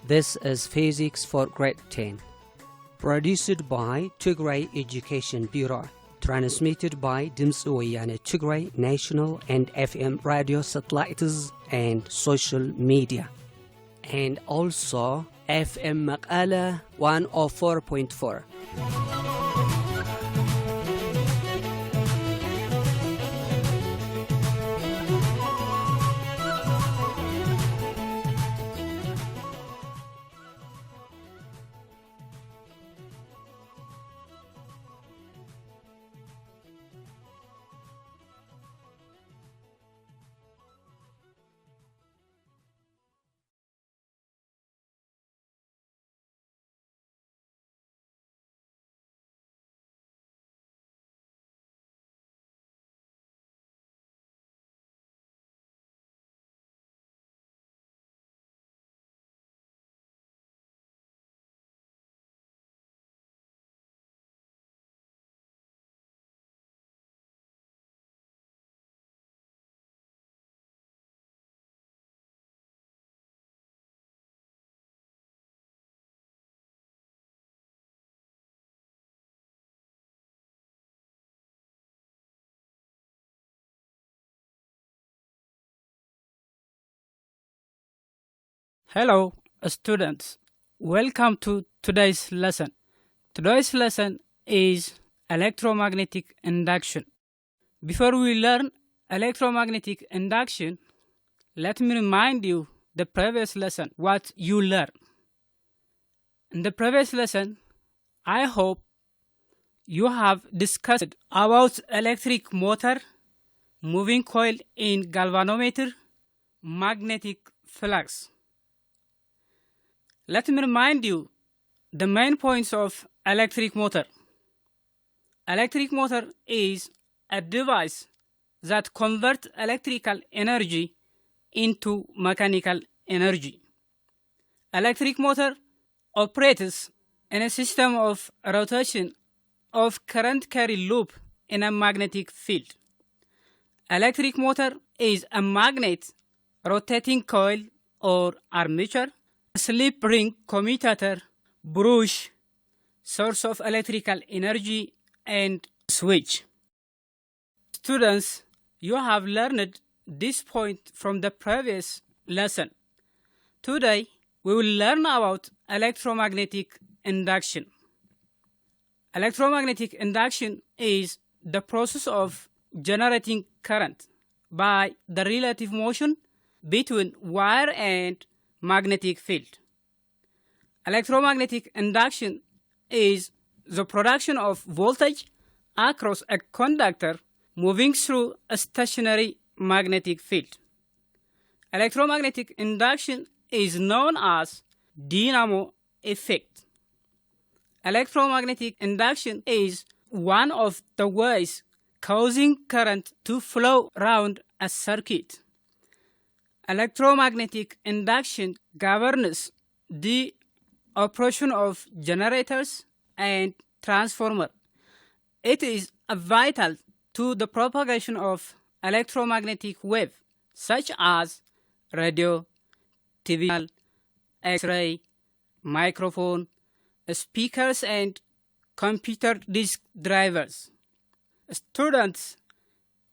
This is Physics for Grade 10. Produced by Tigray Education Bureau. Transmitted by Dimtsi Weyane Tigray National and FM radio satellites and social media. And also FM Maqala 104.4. Hello, students. Welcome to today's lesson. Today's lesson is electromagnetic induction. Before we learn electromagnetic induction, let me remind you the previous lesson, what you learned. In the previous lesson, I hope you have discussed about electric motor, moving coil in galvanometer, magnetic flux. Let me remind you the main points of electric motor. Electric motor is a device that converts electrical energy into mechanical energy. Electric motor operates in a system of rotation of current carry loop in a magnetic field. Electric motor is a magnet, rotating coil or armature, slip ring, commutator, brush, source of electrical energy, and switch. Students, you have learned this point from the previous lesson. Today, we will learn about electromagnetic induction. Electromagnetic induction is the process of generating current by the relative motion between wire and magnetic field. Electromagnetic induction is the production of voltage across a conductor moving through a stationary magnetic field. Electromagnetic induction is known as dynamo effect. Electromagnetic induction is one of the ways causing current to flow around a circuit. Electromagnetic induction governs the operation of generators and transformers. It is vital to the propagation of electromagnetic waves such as radio, TV, X-ray, microphone, speakers, and computer disk drivers. Students,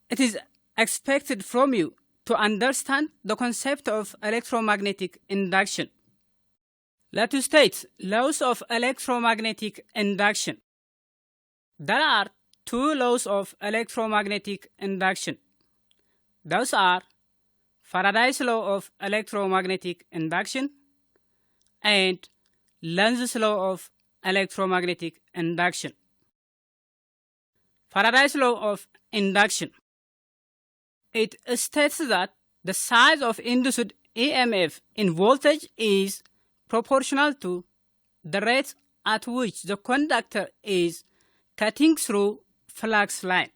it is expected from you to understand the concept of electromagnetic induction. Let us state laws of electromagnetic induction. There are two laws of electromagnetic induction. Those are Faraday's law of electromagnetic induction and Lenz's law of electromagnetic induction. Faraday's law of induction. It states that the size of induced EMF in voltage is proportional to the rate at which the conductor is cutting through flux line.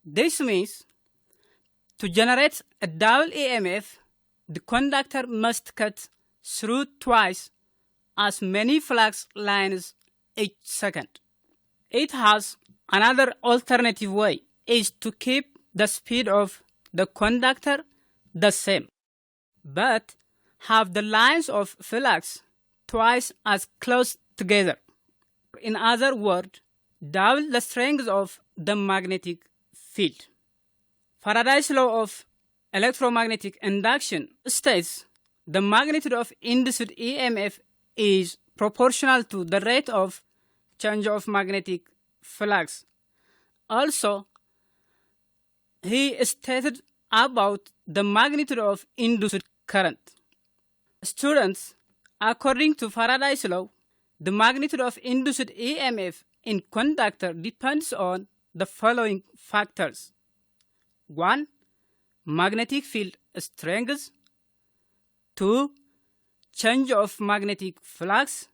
This means to generate a double EMF, the conductor must cut through twice as many flux lines each second. It has another alternative way, is to keep the speed of the conductor the same. But have the lines of flux twice as close together. In other words, double the strength of the magnetic field. Faraday's law of electromagnetic induction states the magnitude of induced EMF is proportional to the rate of change of magnetic flux. Also, he stated about the magnitude of induced current. Students, according to Faraday's law, the magnitude of induced EMF in conductor depends on the following factors. 1. Magnetic field strength. 2. Change of magnetic flux.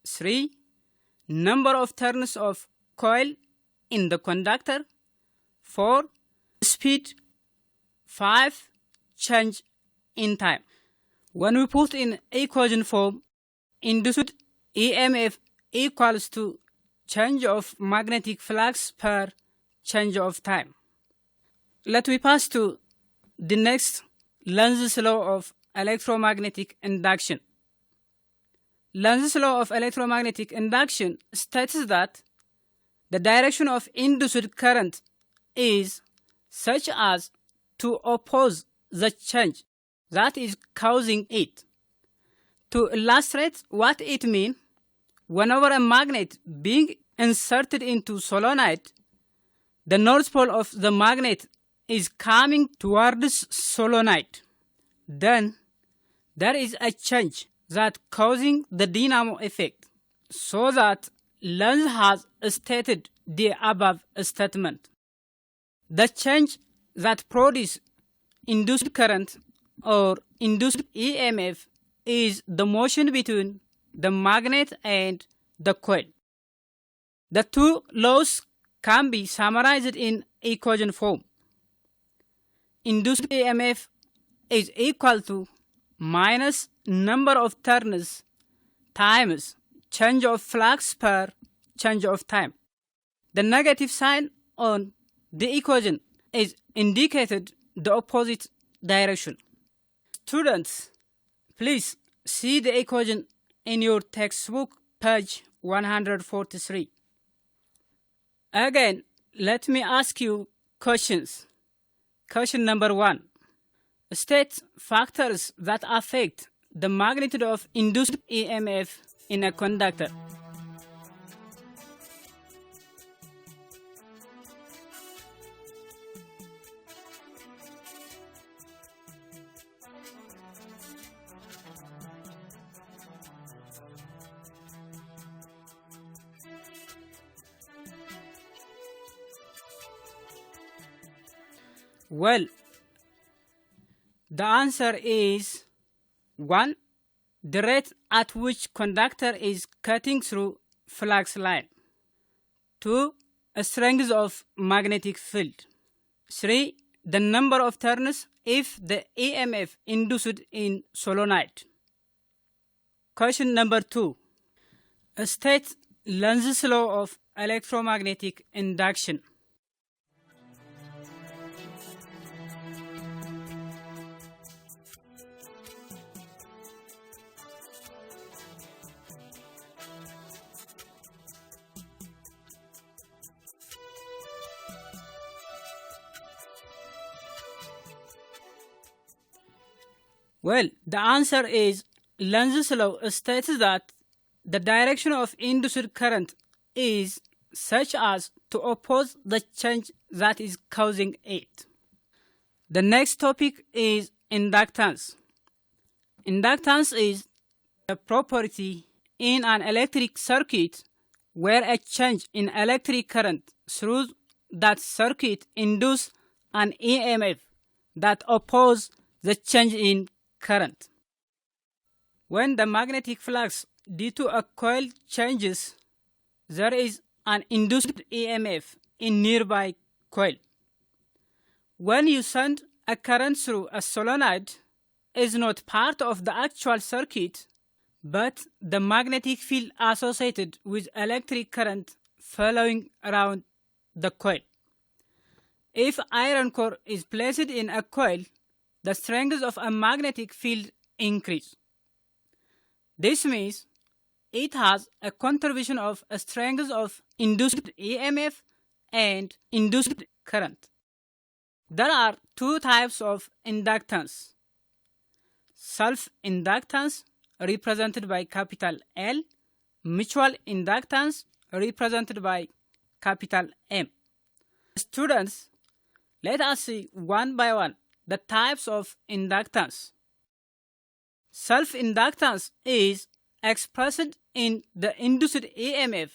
3. Number of turns of coil in the conductor. 4. Speed. 5. Change in time. When we put in equation form, induced EMF equals to change of magnetic flux per change of time. Let me pass to the next Lenz's law of electromagnetic induction. Lenz's law of electromagnetic induction states that the direction of induced current is such as to oppose the change that is causing it. To illustrate what it means, whenever a magnet being inserted into solenoid, the north pole of the magnet is coming towards solenoid. Then there is a change that causing the dynamo effect, so that Lenz has stated the above statement. The change that produces induced current or induced EMF is the motion between the magnet and the coil. The two laws can be summarized in equation form. Induced EMF is equal to minus number of turns times change of flux per change of time. The negative sign on the equation is indicated the opposite direction. Students, please see the equation in your textbook, page 143. Again, let me ask you questions. Question number 1. State factors that affect the magnitude of induced EMF in a conductor. Well, the answer is 1. The rate at which conductor is cutting through flux line. 2. A strength of magnetic field. 3. The number of turns if the EMF induced in solenoid. Question number 2. State Lenz's law of electromagnetic induction. Well, the answer is Lenz's law states that the direction of induced current is such as to oppose the change that is causing it. The next topic is inductance. Inductance is a property in an electric circuit where a change in electric current through that circuit induces an EMF that opposes the change in current. When the magnetic flux due to a coil changes, there is an induced EMF in nearby coil. When you send a current through a solenoid, is not part of the actual circuit, but the magnetic field associated with electric current following around the coil. If iron core is placed in a coil, the strength of a magnetic field increase. This means it has a contribution of strength of induced EMF and induced current. There are two types of inductance: self-inductance, represented by capital L, mutual inductance, represented by capital M. Students, let us see one by one the types of inductance. Self-inductance is expressed in the induced EMF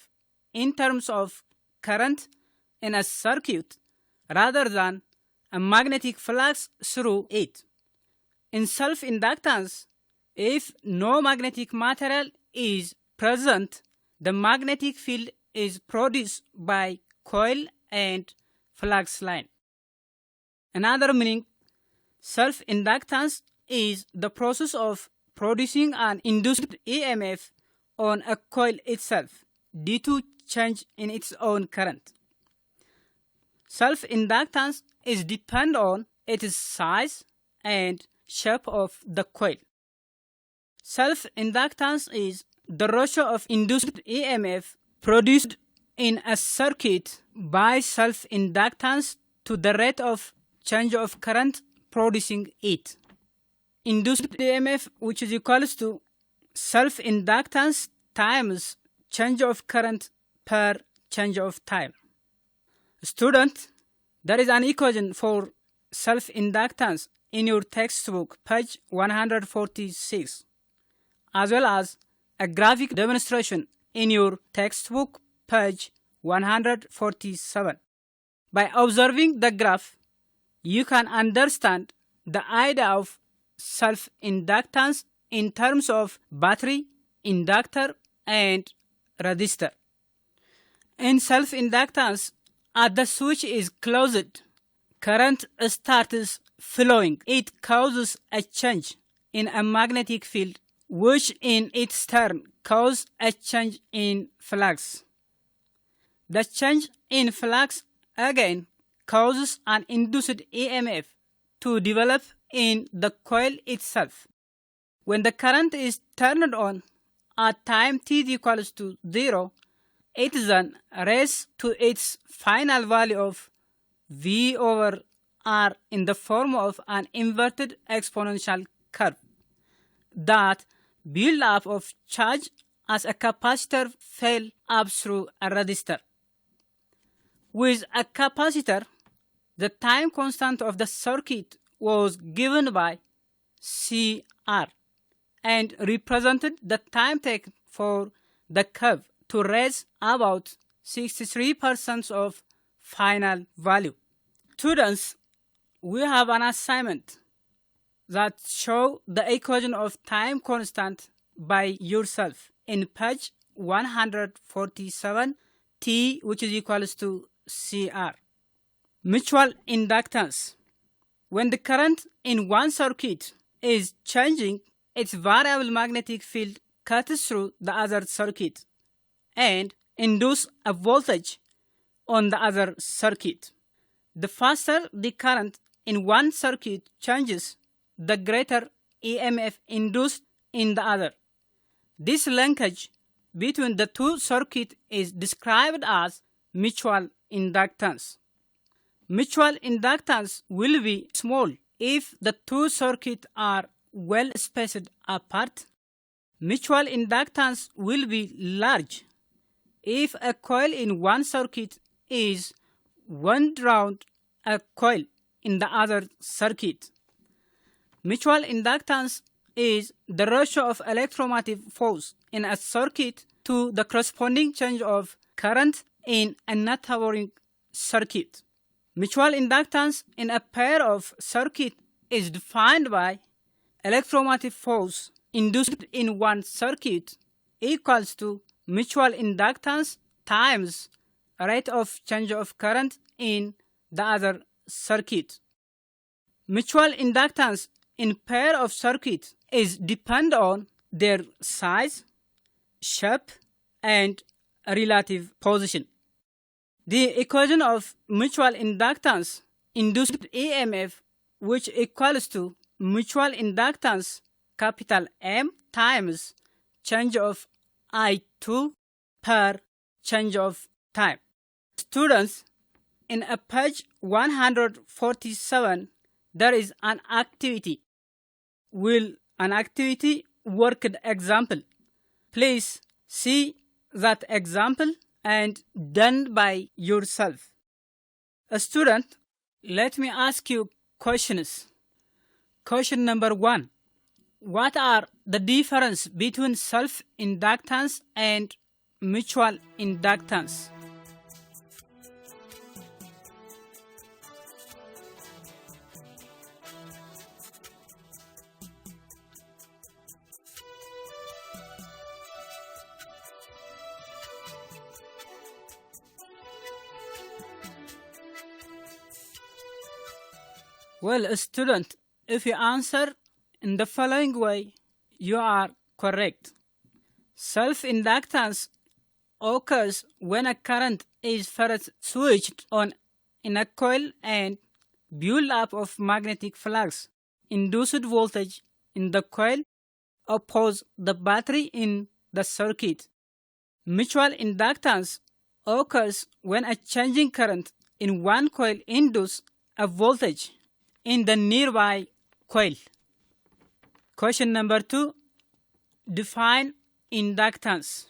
in terms of current in a circuit rather than a magnetic flux through it. In self-inductance, if no magnetic material is present, the magnetic field is produced by coil and flux line. Another meaning, self-inductance is the process of producing an induced EMF on a coil itself due to change in its own current. Self-inductance is dependent on its size and shape of the coil. Self-inductance is the ratio of induced EMF produced in a circuit by self-inductance to the rate of change of current producing it. Induced EMF, which is equals to self-inductance times change of current per change of time. Student, there is an equation for self-inductance in your textbook, page 146, as well as a graphic demonstration in your textbook, page 147. By observing the graph, you can understand the idea of self-inductance in terms of battery, inductor, and resistor. In self-inductance, as the switch is closed, current starts flowing. It causes a change in a magnetic field, which in its turn causes a change in flux. The change in flux again causes an induced EMF to develop in the coil itself. When the current is turned on at time t equals to 0, it then raises to its final value of V over R in the form of an inverted exponential curve that builds up of charge as a capacitor fell up through a resistor. With a capacitor, the time constant of the circuit was given by CR and represented the time taken for the curve to raise about 63% of final value. Students, we have an assignment that show the equation of time constant by yourself in page 147, T, which is equals to CR. Mutual inductance. When the current in one circuit is changing, its variable magnetic field cuts through the other circuit and induces a voltage on the other circuit. The faster the current in one circuit changes, the greater EMF induced in the other. This linkage between the two circuits is described as mutual inductance. Mutual inductance will be small if the two circuits are well spaced apart. Mutual inductance will be large if a coil in one circuit is wound round a coil in the other circuit. Mutual inductance is the ratio of electromotive force in a circuit to the corresponding change of current in a neighboring circuit. Mutual inductance in a pair of circuits is defined by electromotive force induced in one circuit equals to mutual inductance times rate of change of current in the other circuit. Mutual inductance in pair of circuits is dependent on their size, shape, and relative position. The equation of mutual inductance induced EMF, which equals to mutual inductance capital M times change of I2 per change of time. Students, in a page 147, there is an activity. Will an activity worked example? Please see that example and done by yourself. A student, let me ask you questions. Question number 1. What are the difference between self-inductance and mutual inductance? Well, student, if you answer in the following way, you are correct. Self-inductance occurs when a current is first switched on in a coil and build-up of magnetic flux, induced voltage in the coil oppose the battery in the circuit. Mutual inductance occurs when a changing current in one coil induces a voltage in the nearby coil. Question number 2. Define inductance.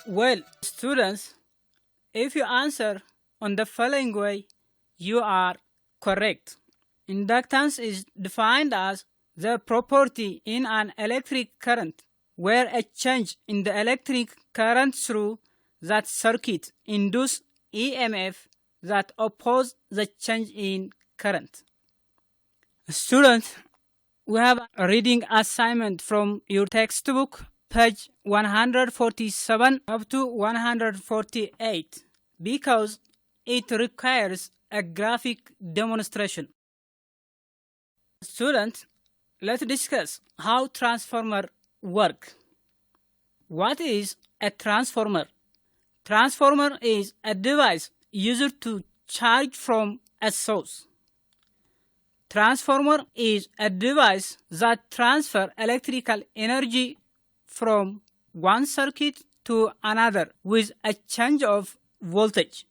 Well, students, if you answer on the following way, you are correct. Inductance is defined as the property in an electric current where a change in the electric current through that circuit induces EMF that oppose the change in current. Students, we have a reading assignment from your textbook, page 147 up to 148, because it requires a graphic demonstration. Students, let's discuss how transformer work. What is a transformer? Transformer is a device used to charge from a source. Transformer is a device that transfers electrical energy from one circuit to another with a change of voltage.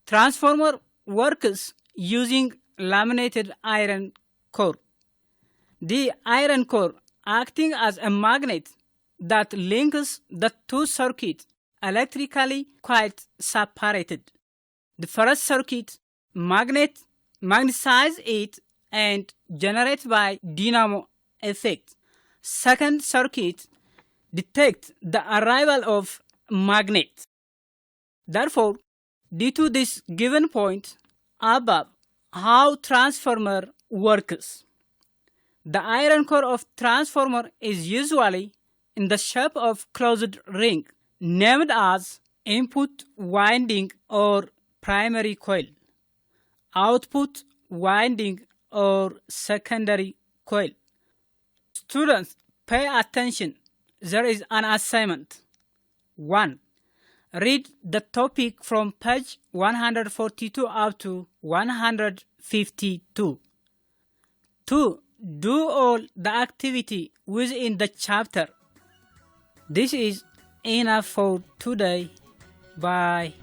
Transformer works using laminated iron core. The iron core acting as a magnet that links the two circuits electrically quite separated. The first circuit magnetizes it and generates by dynamo effect. Second circuit detects the arrival of magnet. Therefore, due to this given point above, how transformer works. The iron core of transformer is usually in the shape of closed ring, named as input winding or primary coil, output winding or secondary coil. Students, pay attention. There is an assignment. 1. Read the topic from page 142 up to 152. 2. Do all the activity within the chapter. This is enough for today. Bye.